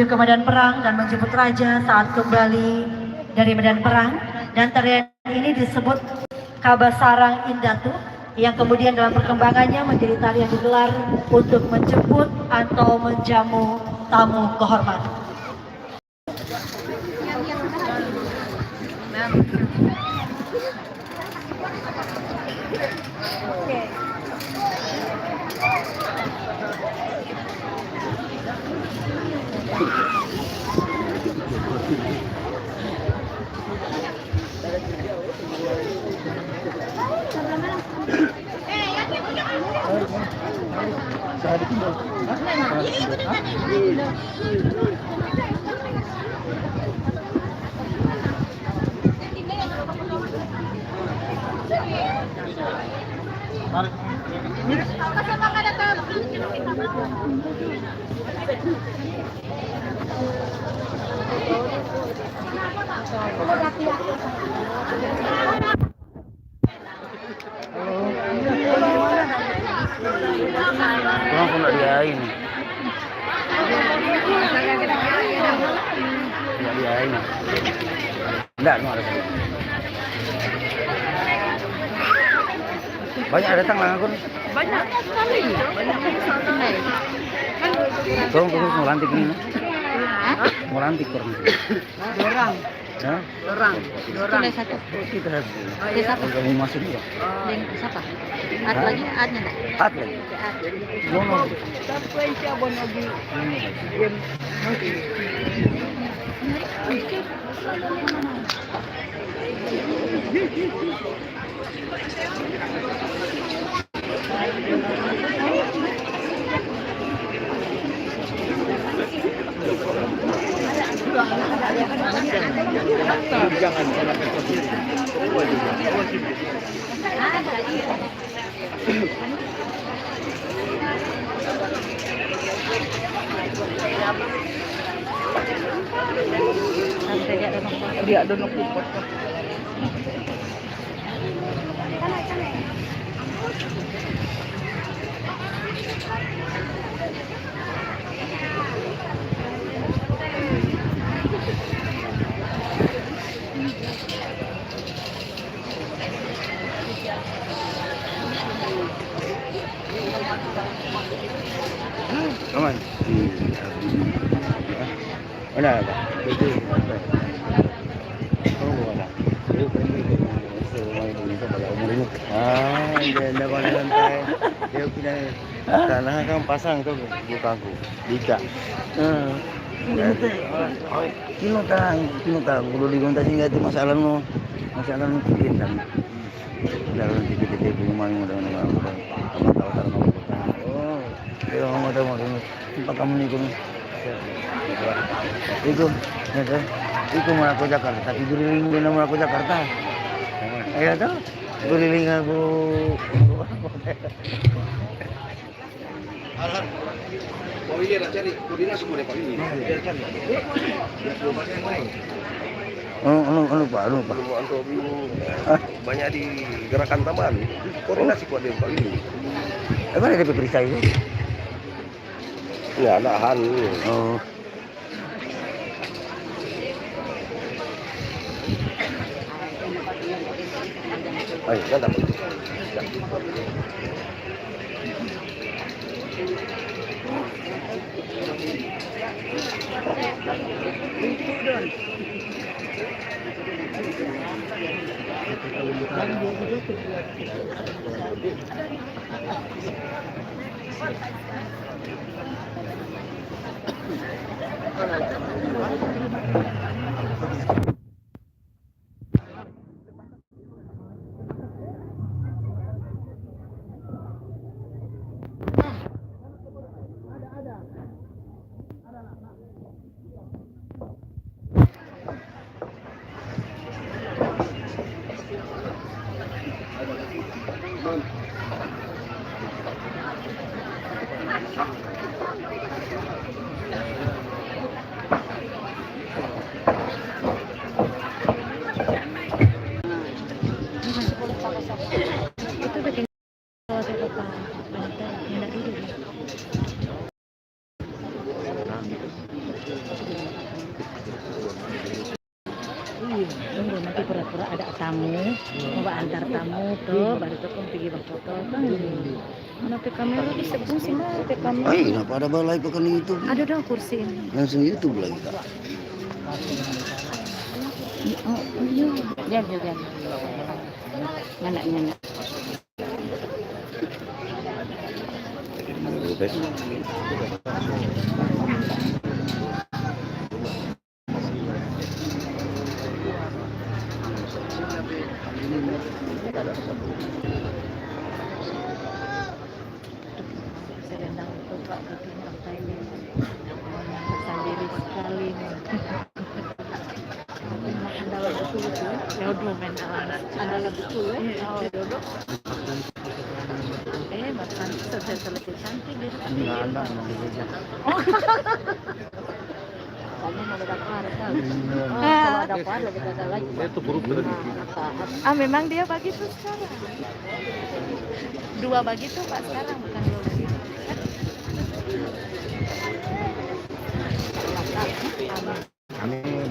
ke medan perang dan menjemput raja saat kembali dari medan perang, dan tarian ini disebut Kabasarang Indatu yang kemudian dalam perkembangannya menjadi tarian digelar untuk menjemput atau menjamu tamu kehormatan. Langsung nggak diain. Nggak diain. Nggak, no ada. Banyak datang lah aku. Banyak sekali. Tolong mau lantik ini. Mau lantik kurang. Dorang. Hah? Dorang. Satu. Kita harus. Siapa? Kamu masuk juga. Siapa? At lagi, atnya enggak? At lagi. Mono. Siapa yang siapa lagi? Jangan dia ada nok. Aman. Mana ada? Itu. Oh, mana? Dia pada lantai. Dia pindah tanah kan pasang tu bukaku. Dika. Kino tang. Kudu digonta sehingga itu masalah kita. Dalam titik-titik rumah yang mudah-mudahan tahu. Oh, dia mau tempat kamu ni kun. Itu mau aku Jakarta, tapi beriling dia mau aku Jakarta. Iya tu, beriling aku. Alhan, Pak Willy nak cari koordinasi boleh Pak Willy. Dia cari. Lupa. Untuk banyak di gerakan taman. Koordinasi kuat dia Pak Willy. Mana dia periksa itu? Ya, nahan. Oh. Ayo, datang. pura-pura ada tamu, mau antar tamu tuh, baru tuh pergi berfoto kan. Kenapa kamera disebut sih mah? Kamera. Ay, kenapa ada balai pakai YouTube? Ada dong kursi ini. Langsung YouTube lagi kak. Oh, iya. Diam juga. Mana. Selendang putra putih partai ini sendiri sekali. Andalan betul itu. Ya udah main andalan betul ya. Oh, duduk. Makan selesai cantik dia. Enggak ada yang bekerja. Kamu mau dapat kan? Kalau ada apa lebih ada lagi. Itu buruk tadi. Memang dia bagi tuh sekarang. 2 bagi tuh Pak sekarang bukan 2 bagi. Amin.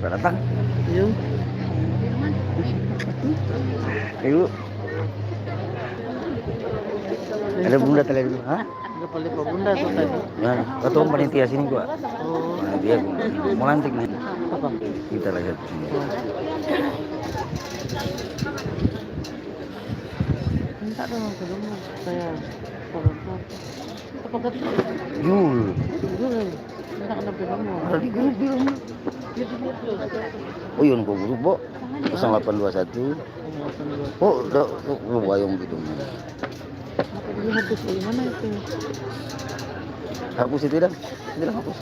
Udah datang? Iya. Ibu. Ada bunda tadi dulu, hah? Enggak boleh Pak Bunda tuh tadi. Nah, ketua panitia sini gua. Oh. Panitia mau lantik nih. Apa? Kita lihat sini. Minta dong ke rumah saya. Apa kata? Yul. Minta ke rumah. Ada di grup bilang. Oh iya, kok grup, Bo? 0821. Oh, udah lu bayang gitu. Dia hapus dari mana itu? Hapus itu dah. Tidak hapus.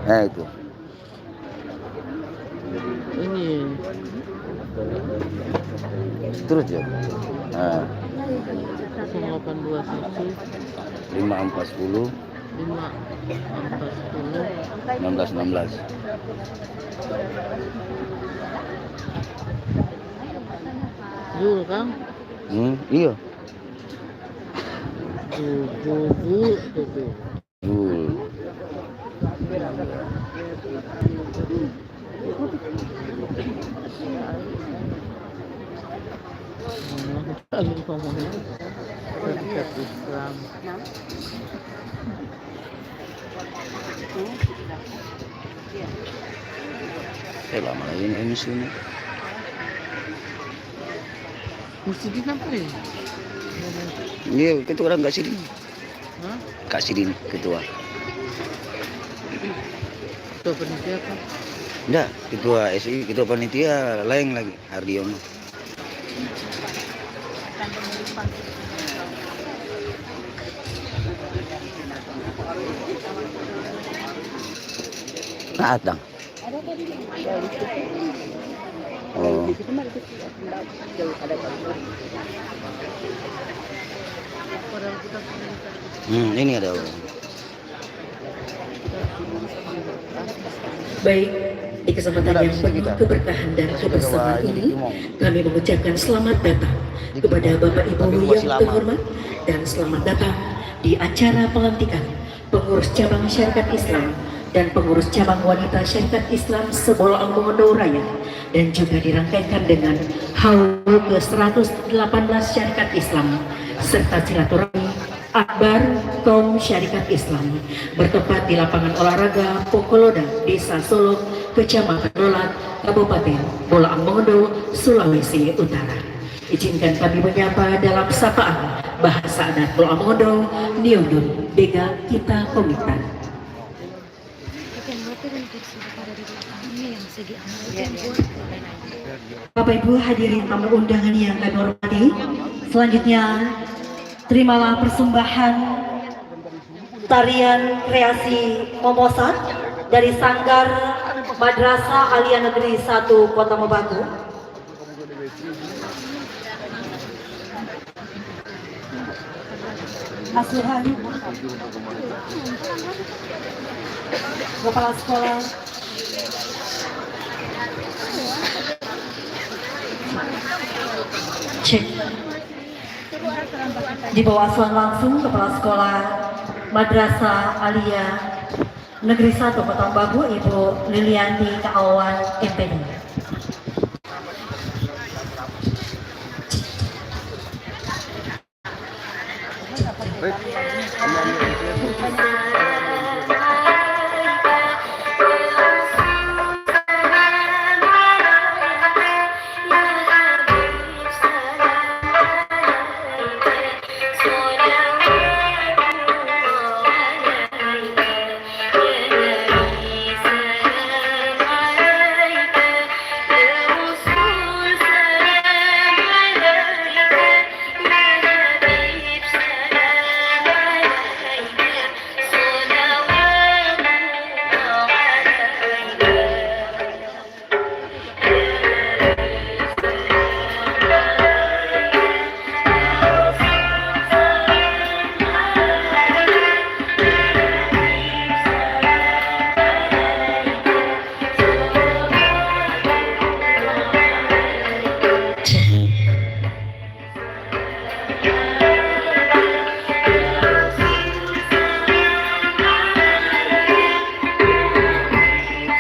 Nah, itu. Ini Terus ya. Nah, 0821 5410 5410 1616. Jul Kang. Iya. Jul. Yul. Kalau ngomongnya Serikat Islam. Lama lagi ini sini. Mesti dinampain. Iya, ketua orang nggak sini. Hah? Kak Sidin ketua. Tuh penitia apa? Enggak, ketua SI, ketua panitia lain lagi, Hardiono. Datang. Oh. Ini ada. Baik, di kesempatan yang penuh keberkahan dan kebersamaan ini, kami mengucapkan selamat datang kepada Bapak Ibu yang terhormat dan selamat datang di acara pelantikan pengurus cabang syarikat Islam dan pengurus cabang wanita syarikat Islam Sebola Almongondo Raya, dan juga dirangkaikan dengan haul ke-118 syarikat Islam serta silaturahmi akbar kaum syarikat Islam bertempat di lapangan olahraga Pokoloda, Desa Solok, Kecamatan Lolat, Kabupaten Bola Mongondo, Sulawesi Utara. Izinkan kami menyapa dalam sapaan bahasa adat Bola Mongondo, Niodun, Bega Kita Komitan. Bapak Ibu hadirin tamu undangan yang kami hormati, selanjutnya terimalah persembahan tarian kreasi Momosat dari Sanggar Madrasah Alia Negeri 1 Kota Mobagu. asuhan kepala sekolah cek di bawah asuhan langsung kepala sekolah Madrasah Aliyah Negeri 1 Kota Bagu Ibu Lilianti Kaawan MPD.